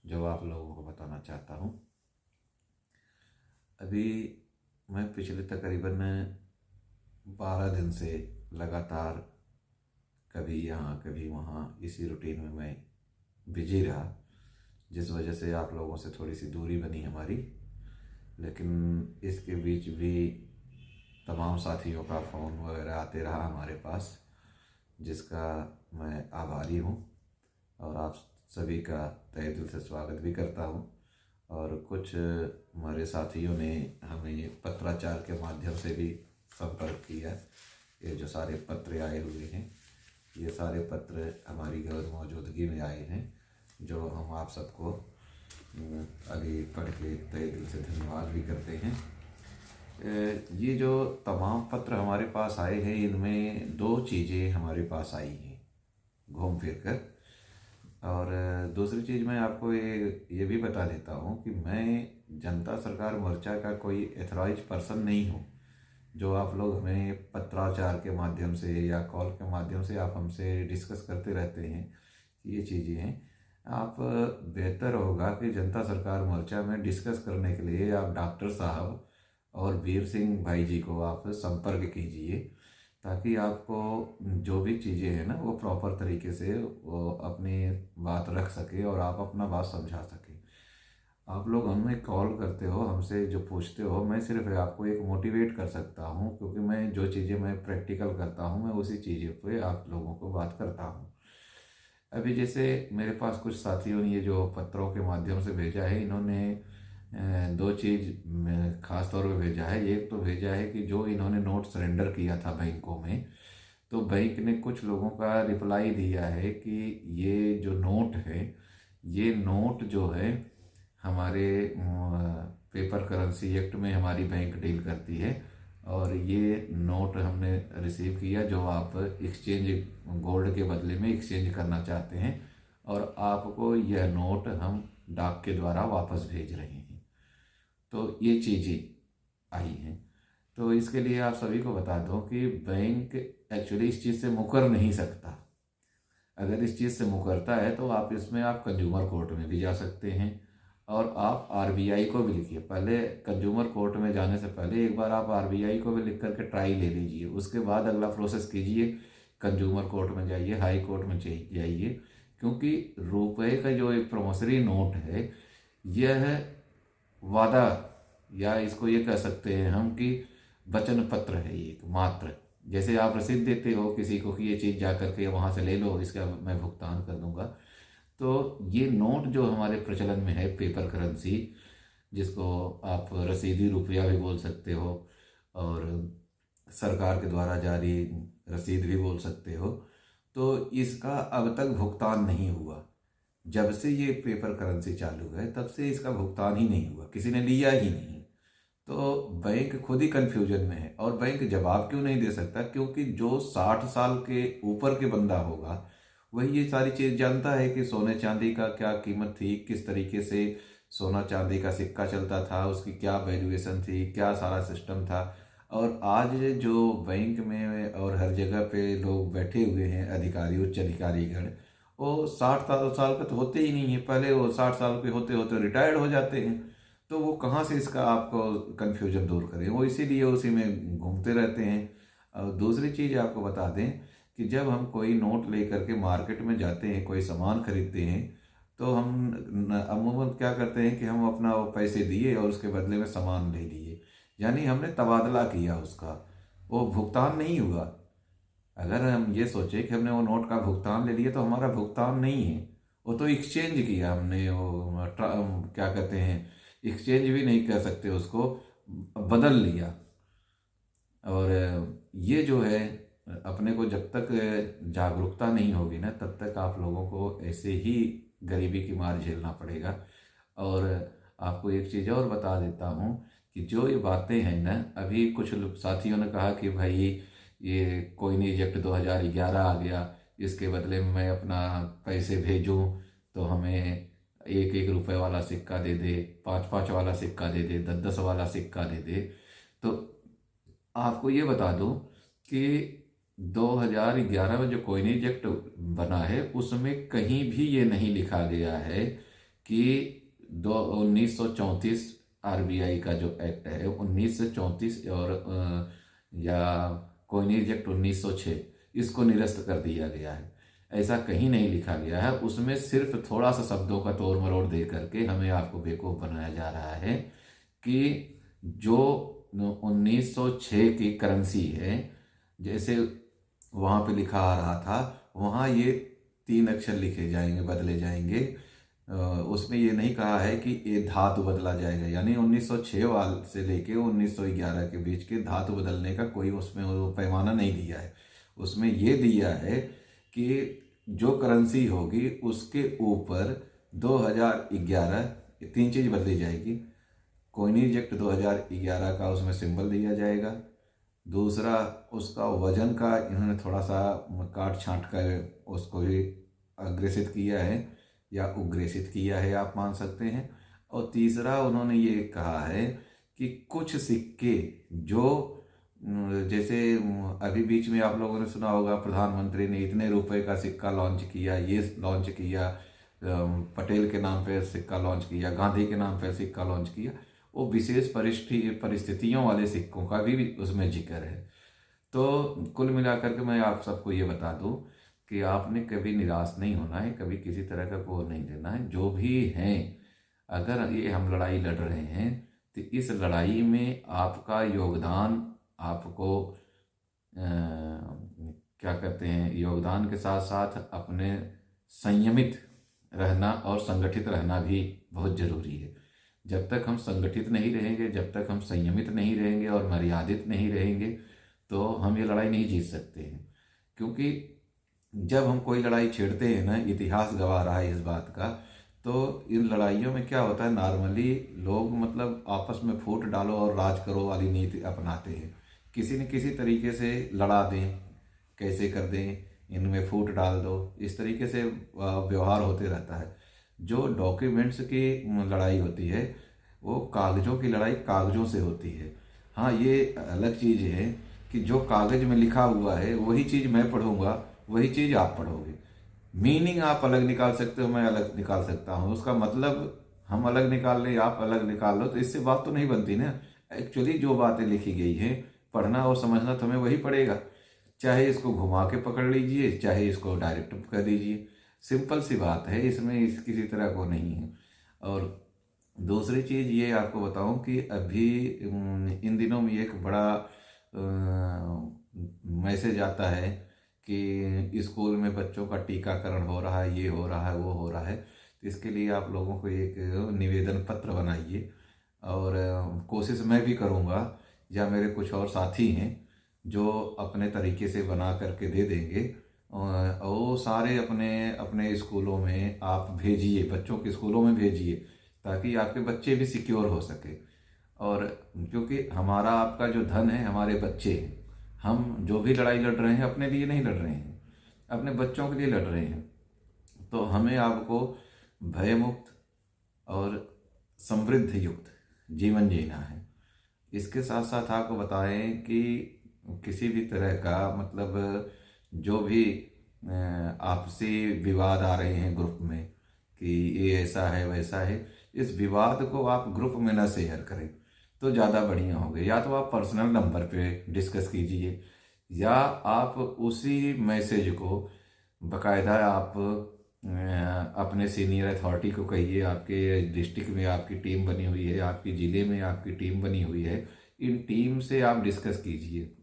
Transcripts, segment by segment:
जो आप लोगों को बताना चाहता हूँ। अभी मैं पिछले तकरीबन 12 दिन से लगातार कभी यहाँ कभी वहाँ इसी रूटीन में मैं बिजी रहा, जिस वजह से आप लोगों से थोड़ी सी दूरी बनी हमारी। लेकिन इसके बीच भी तमाम साथियों का फ़ोन वगैरह आते रहा हमारे पास, जिसका मैं आभारी हूँ और आप सभी का तहे दिल से स्वागत भी करता हूँ। और कुछ हमारे साथियों ने हमें पत्राचार के माध्यम से भी संपर्क किया। ये जो सारे पत्र आए हुए हैं, ये सारे पत्र हमारी गैर मौजूदगी में आए हैं, जो हम आप सबको आगे पढ़ के तहे दिल से धन्यवाद भी करते हैं। ये जो तमाम पत्र हमारे पास आए हैं, इनमें दो चीज़ें हमारे पास आई हैं घूम फिर कर। और दूसरी चीज़ मैं आपको ये भी बता देता हूँ कि मैं जनता सरकार मोर्चा का कोई एथराइज पर्सन नहीं हूँ। जो आप लोग हमें पत्राचार के माध्यम से या कॉल के माध्यम से आप हमसे डिस्कस करते रहते हैं, ये चीज़ें हैं। आप बेहतर होगा कि जनता सरकार मोर्चा में डिस्कस करने के लिए आप डॉक्टर साहब और वीर सिंह भाई जी को आप संपर्क कीजिए, ताकि आपको जो भी चीज़ें हैं ना वो प्रॉपर तरीके से वो अपनी बात रख सके और आप अपना बात समझा सकें। आप लोग हमें कॉल करते हो, हमसे जो पूछते हो, मैं सिर्फ आपको एक मोटिवेट कर सकता हूँ, क्योंकि मैं जो चीज़ें मैं प्रैक्टिकल करता हूँ मैं उसी चीज़ों पे आप लोगों को बात करता हूँ। अभी जैसे मेरे पास कुछ साथियों ने ये जो पत्रों के माध्यम से भेजा है, इन्होंने दो चीज़ ख़ास तौर पे भेजा है। एक तो भेजा है कि जो इन्होंने नोट सरेंडर किया था बैंकों में, तो बैंक ने कुछ लोगों का रिप्लाई दिया है कि ये जो नोट है, ये नोट जो है हमारे पेपर करेंसी एक्ट में हमारी बैंक डील करती है, और ये नोट हमने रिसीव किया जो आप एक्सचेंज गोल्ड के बदले में एक्सचेंज करना चाहते हैं, और आपको यह नोट हम डाक के द्वारा वापस भेज रहे हैं। तो ये चीज़ें आई हैं। तो इसके लिए आप सभी को बता दूं कि बैंक एक्चुअली इस चीज़ से मुकर नहीं सकता। अगर इस चीज़ से मुकरता है तो आप इसमें आप कंज्यूमर कोर्ट में भी जा सकते हैं, और आप आरबीआई को भी लिखिए। पहले कंज्यूमर कोर्ट में जाने से पहले एक बार आप आरबीआई को भी लिख करके ट्राई ले लीजिए, उसके बाद अगला प्रोसेस कीजिए, कंज्यूमर कोर्ट में जाइए, हाई कोर्ट में जाइए। क्योंकि रुपए का जो एक प्रॉमिसरी नोट है, यह वादा, या इसको ये कह सकते हैं हम कि वचन पत्र है एक मात्र। जैसे आप रसीद देते हो किसी को कि ये चीज़ जा करके वहाँ से ले लो, इसका मैं भुगतान कर दूंगा। तो ये नोट जो हमारे प्रचलन में है, पेपर करेंसी, जिसको आप रसीदी रुपया भी बोल सकते हो और सरकार के द्वारा जारी रसीद भी बोल सकते हो, तो इसका अब तक भुगतान नहीं हुआ। जब से ये पेपर करेंसी चालू है तब से इसका भुगतान ही नहीं हुआ, किसी ने लिया ही नहीं। तो बैंक खुद ही कंफ्यूजन में है, और बैंक जवाब क्यों नहीं दे सकता? क्योंकि जो 60 साल के ऊपर के बंदा होगा वही ये सारी चीज़ जानता है कि सोने चांदी का क्या कीमत थी, किस तरीके से सोना चांदी का सिक्का चलता था, उसकी क्या वैल्यूएशन थी, क्या सारा सिस्टम था। और आज जो बैंक में और हर जगह पे लोग बैठे हुए हैं अधिकारी, उच्च अधिकारीगण, वो 60 साल का तो होते ही नहीं है। पहले वो 60 साल के होते होते रिटायर्ड हो जाते हैं। तो वो कहाँ से इसका आपको कन्फ्यूजन दूर करें? वो इसीलिए उसी में घूमते रहते हैं। और दूसरी चीज़ आपको बता दें कि जब हम कोई नोट लेकर के मार्केट में जाते हैं, कोई सामान खरीदते हैं, तो हम अमूमन क्या करते हैं कि हम अपना वो पैसे दिए और उसके बदले में सामान ले लिए, यानी हमने तबादला किया उसका, वो भुगतान नहीं हुआ। अगर हम ये सोचे कि हमने वो नोट का भुगतान ले लिया, तो हमारा भुगतान नहीं है, वो तो एक्सचेंज किया हमने। वो क्या कहते हैं, एक्सचेंज भी नहीं कह सकते उसको, बदल लिया। और ये जो है, अपने को जब तक जागरूकता नहीं होगी ना, तब तक आप लोगों को ऐसे ही गरीबी की मार झेलना पड़ेगा। और आपको एक चीज़ और बता देता हूँ कि जो ये बातें हैं ना, अभी कुछ साथियों ने कहा कि भाई ये कोई नहीं, इजेक्ट 2011 आ गया, इसके बदले में मैं अपना पैसे भेजूं तो हमें 1-1 रुपए वाला सिक्का दे दे, 5-5 वाला सिक्का दे दे, 10-10 वाला सिक्का दे दे। तो आपको ये बता दूं कि 2011 में जो कोइन इजेक्ट बना है, उसमें कहीं भी ये नहीं लिखा गया है कि 1934 आरबीआई का जो एक्ट है 1934 और या कॉइनेज एक्ट 1906 इसको निरस्त कर दिया गया है। ऐसा कहीं नहीं लिखा गया है। उसमें सिर्फ थोड़ा सा शब्दों का तोड़ मरोड़ दे करके हमें आपको बेवकूफ़ बनाया जा रहा है कि जो 1906 की करेंसी है, जैसे वहाँ पे लिखा आ रहा था, वहाँ ये 3 अक्षर लिखे जाएंगे, बदले जाएंगे। उसमें ये नहीं कहा है कि ये धातु बदला जाएगा, यानी 1906 वाल से लेके 1911 के बीच के धातु बदलने का कोई उसमें वो पैमाना नहीं दिया है। उसमें ये दिया है कि जो करेंसी होगी उसके ऊपर 2011 3 चीज़ बदली जाएगी। कॉइनेज एक्ट 2011 का उसमें सिंबल दिया जाएगा। दूसरा, उसका वजन का इन्होंने थोड़ा सा काट छांट कर उसको भी अग्रेसित किया है या उग्रेसित किया है, आप मान सकते हैं। और तीसरा, उन्होंने ये कहा है कि कुछ सिक्के जो जैसे अभी बीच में आप लोगों ने सुना होगा, प्रधानमंत्री ने इतने रुपए का सिक्का लॉन्च किया, ये लॉन्च किया, पटेल के नाम पे सिक्का लॉन्च किया, गांधी के नाम पे सिक्का लॉन्च किया, वो विशेष परिस्थितियों वाले सिक्कों का भी उसमें जिक्र है। तो कुल मिलाकर के मैं आप सबको ये बता दूं कि आपने कभी निराश नहीं होना है, कभी किसी तरह का कोर नहीं लेना है। जो भी हैं, अगर ये हम लड़ाई लड़ रहे हैं तो इस लड़ाई में आपका योगदान, आपको क्या कहते हैं, योगदान के साथ साथ अपने संयमित रहना और संगठित रहना भी बहुत ज़रूरी है। जब तक हम संगठित नहीं रहेंगे, जब तक हम संयमित नहीं रहेंगे और मर्यादित नहीं रहेंगे, तो हम ये लड़ाई नहीं जीत सकते हैं। क्योंकि जब हम कोई लड़ाई छेड़ते हैं ना, इतिहास गवाह रहा है इस बात का, तो इन लड़ाइयों में क्या होता है, नॉर्मली लोग मतलब आपस में फूट डालो और राज करो वाली नीति अपनाते हैं। किसी न किसी तरीके से लड़ा दें, कैसे कर दें, इनमें फूट डाल दो, इस तरीके से व्यवहार होते रहता है। जो डॉक्यूमेंट्स की लड़ाई होती है वो कागज़ों की लड़ाई कागज़ों से होती है। हाँ, ये अलग चीज़ है कि जो कागज़ में लिखा हुआ है वही चीज़ मैं पढ़ूंगा, वही चीज़ आप पढ़ोगे। मीनिंग आप अलग निकाल सकते हो, मैं अलग निकाल सकता हूँ, उसका मतलब हम अलग निकाल लें, आप अलग निकाल लो, तो इससे बात तो नहीं बनती ना। एक्चुअली जो बातें लिखी गई हैं, पढ़ना और समझना तो हमें वही पड़ेगा। चाहे इसको घुमा के पकड़ लीजिए, चाहे इसको डायरेक्ट कर दीजिए, सिंपल सी बात है, इसमें किसी तरह को नहीं है। और दूसरी चीज़ ये आपको बताऊं कि अभी इन दिनों में एक बड़ा मैसेज आता है कि स्कूल में बच्चों का टीकाकरण हो रहा है, ये हो रहा है, वो हो रहा है। तो इसके लिए आप लोगों को एक निवेदन पत्र बनाइए, और कोशिश मैं भी करूँगा या मेरे कुछ और साथी हैं जो अपने तरीके से बना करके दे देंगे, और वो सारे अपने अपने स्कूलों में आप भेजिए, बच्चों के स्कूलों में भेजिए, ताकि आपके बच्चे भी सिक्योर हो सके। और क्योंकि हमारा आपका जो धन है हमारे बच्चे हैं। हम जो भी लड़ाई लड़ रहे हैं अपने लिए नहीं लड़ रहे हैं, अपने बच्चों के लिए लड़ रहे हैं। तो हमें आपको भयमुक्त और समृद्ध युक्त जीवन जीना है। इसके साथ साथ आपको बताएं कि किसी भी तरह का मतलब जो भी आपसी विवाद आ रहे हैं ग्रुप में कि ये ऐसा है वैसा है, इस विवाद को आप ग्रुप में ना शेयर करें तो ज़्यादा बढ़िया होगा। या तो आप पर्सनल नंबर पे डिस्कस कीजिए, या आप उसी मैसेज को बाकायदा आप अपने सीनियर अथॉरिटी को कहिए। आपके डिस्ट्रिक्ट में आपकी टीम बनी हुई है, आपके ज़िले में आपकी टीम बनी हुई है, इन टीम से आप डिस्कस कीजिए।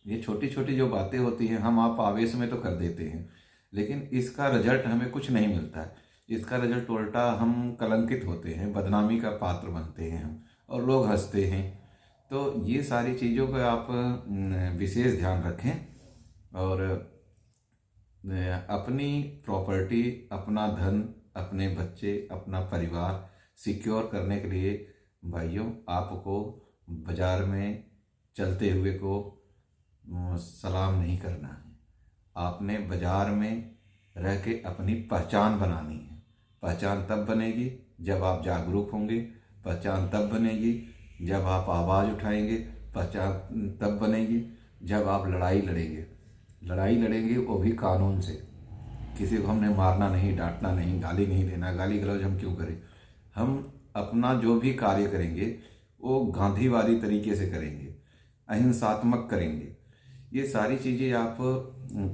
ये छोटी छोटी जो बातें होती हैं हम आप आवेश में तो कर देते हैं, लेकिन इसका रिजल्ट हमें कुछ नहीं मिलता है। इसका रिजल्ट उल्टा हम कलंकित होते हैं, बदनामी का पात्र बनते हैं हम, और लोग हंसते हैं। तो ये सारी चीज़ों का आप विशेष ध्यान रखें, और अपनी प्रॉपर्टी, अपना धन, अपने बच्चे, अपना परिवार सिक्योर करने के लिए भाइयों आपको बाज़ार में चलते हुए को सलाम नहीं करना है। आपने बाज़ार में रह के अपनी पहचान बनानी है। पहचान तब बनेगी जब आप जागरूक होंगे, पहचान तब बनेगी जब आप आवाज़ उठाएंगे, पहचान तब बनेगी जब आप लड़ाई लड़ेंगे। लड़ाई लड़ेंगे वो भी कानून से, किसी को हमने मारना नहीं, डांटना नहीं, गाली नहीं देना। गाली गलौज हम क्यों करें? हम अपना जो भी कार्य करेंगे वो गांधीवादी तरीके से करेंगे, अहिंसात्मक करेंगे। ये सारी चीज़ें आप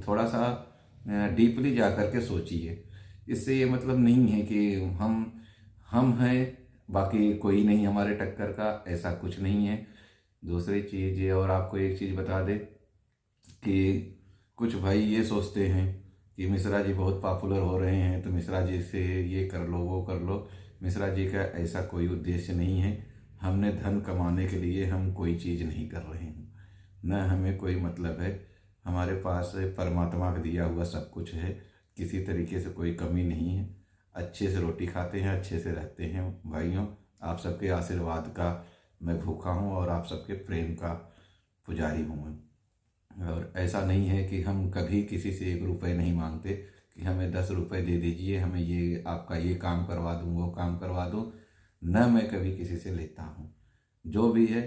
थोड़ा सा डीपली जा कर के सोचिए। इससे ये मतलब नहीं है कि हम हैं, बाकी कोई नहीं हमारे टक्कर का, ऐसा कुछ नहीं है। दूसरी चीज़ ये, और आपको एक चीज़ बता दें कि कुछ भाई ये सोचते हैं कि मिश्रा जी बहुत पॉपुलर हो रहे हैं तो मिश्रा जी से ये कर लो, वो कर लो। मिश्रा जी का ऐसा कोई उद्देश्य नहीं है। हमने धन कमाने के लिए हम कोई चीज़ नहीं कर रहे हैं, न हमें कोई मतलब है। हमारे पास परमात्मा का दिया हुआ सब कुछ है, किसी तरीके से कोई कमी नहीं है। अच्छे से रोटी खाते हैं, अच्छे से रहते हैं। भाइयों, आप सबके आशीर्वाद का मैं भूखा हूँ और आप सबके प्रेम का पुजारी हूँ मैं। और ऐसा नहीं है कि हम कभी किसी से 1 रुपये नहीं मांगते कि हमें 10 रुपये दे दीजिए, हमें ये आपका ये काम करवा दूँ, वो काम करवा दूँ। न मैं कभी किसी से लेता हूँ। जो भी है